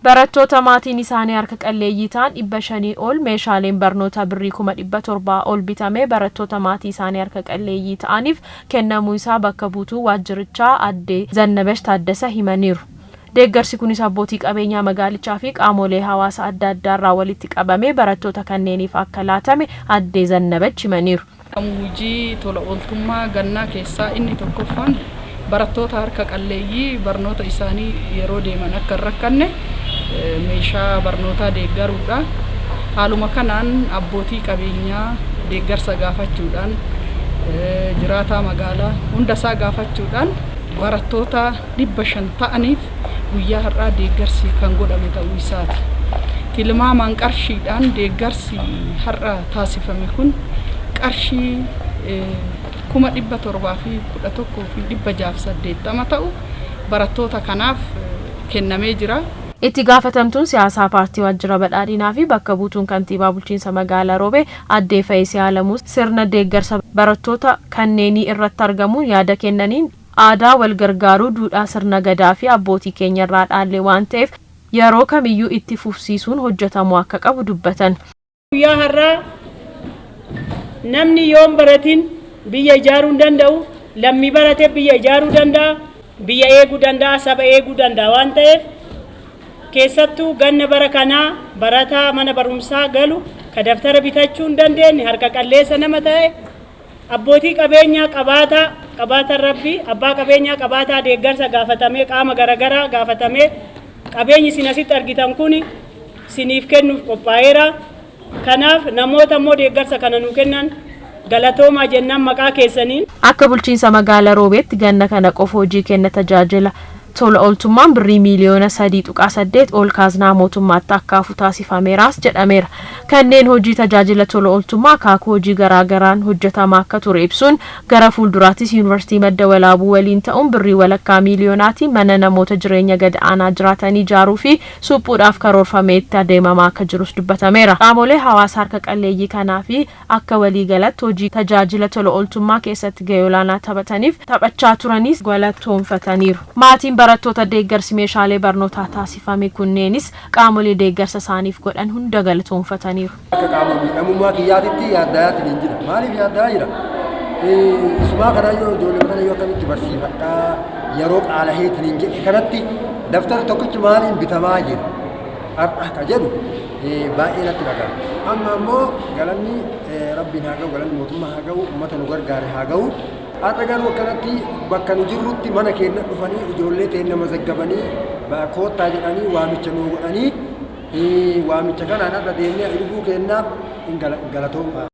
Barattoota maatiin isaanii harka qalleeyyii ta'an 500 ol meeshaaleen barnoota birrii 700 ol bitamee barattoota maatii isaanii harka qalleeyyii ta'aniif kennamuu isaa bakka buutuu waajjirichaa Aadde Zannabesh Taaddasa himaniiru. Deeggarsi kunis abbootii qabeenyaa magaalichaa fi qaamolee hawaasa adda addaarraa walitti qabamee barattoota kanneeniif akka laatame Aadde Zannabesh himaniiru. Hojii tola ooltummaa gannaa keessaa inni tokkoffaan barattoota harka qalleeyyii barnoota isaanii yeroo deeman akka hin rakkanne meeshaa barnootaa deeggaruudha. Haaluma kanaan abbootii qabeenyaa deeggarsa gaafachuudhaan jiraataa magaalaa hundasaa gaafachuudhaan barattoota 500 ta'aniif guyyaa har'aa deeggarsi kan godhame ta'uu isaati. Tilmaamaan qarshiidhaan deeggarsi har'a taasifame kun qarshii 711,680 ta'u barattoota kanaaf kennamee jira. Itti gaafatamtuun siyaasaa paartii Waajjira Badhaadhinaa fi bakka buutuun kantiibaa bulchiinsa magaalaa Roobee Aadde Faayisii Alamuu sirna deeggarsa barattoota kanneenii irratti argamuun yaada kennaniin aadaa wal gargaaruu duudhaa sirna gadaa fi abbootii keenya irraa dhaalle waan ta'eef yeroo kamiyyuu itti fufsiisuun hojjetamuu akka qabu dubbatan. Guyyaa har'aa namni yoon baratin biyya ijaaruu danda'u, lammii barate biyya ijaaruu danda'a, biyya eeguu danda'a, saba eeguu danda'a waan ta'eef keessattuu ganna bara kanaa barataa mana barumsaa galu ka daftara bitachuu hin dandeenye harka qalleessa nama ta'e abbootii qabeenyaa qabaata rabbi abbaa qabeenyaa qabaataa deeggarsa gaafatamee qaama garagaraa gaafatamee qabeenyi isin asitti argitan kun isiniif kennuuf qophaa'eera. Kanaaf namoota immoo deeggarsa kana nuu kennan galatoomaa jennaan maqaa keessaniin. Akka bulchiinsa magaalaa Roobeetti ganna kana qofa hojii kenna tajaajila tola ooltummaan birrii miliyoona 3.8 ol kaaznaa mootummaatti akkaafu taasifameeraas jedhameera. Kanneen hojii tajaajila tola ooltummaa akaakuu hojii garaagaraan hojjetamaa akka ture ibsuun gara fuulduraattis yuunivarsiitii Madda Walaabuu waliin ta'uun birrii walakkaa miliyoonaatiin mana namoota jireenya gad aanaa jiraatanii ijaaruu fi suphuudhaaf karoorfamee itti adeemamaa akka jirus dubbatameera. Qaamolee hawaasa harka qalleeyyii kanaa fi akka waliigalatti hojii tajaajila tola ooltummaa keessatti gahee olaanaa taphataniif taphachaa turanis galatoonfataniiru. Maatiin barattoota deeggarsi meeshaalee barnootaa taasifame kunneenis qaamolee deeggarsa isaaniif godhan hunda galatoonfataniiru. Akka qaama miidhamummaa kiyyaatitti yaaddaatti ni jira. Maaliif yaaddaa jira? Isumaa kana yoo ijoollee kana yoo akkamitti barsiifadhaa yeroo qaala heetiin jedhe kanatti daftara tokkichi maaliin bitamaa jira? Akka jedhu baay'ee natti dhaga'ama. Amma immoo galanni rabbiin haa ga'u, galanni mootummaa haa ga'u, uummata nu gargaare haa ga'u. Har'a garuu akkanatti bakka nu jirrutti mana keenya dhufanii ijoollee teenya mazaggabanii koottaa jedhanii waamicha nuu godhanii waamicha kanaan irra deemnee dhufuu kennaaf galatooma.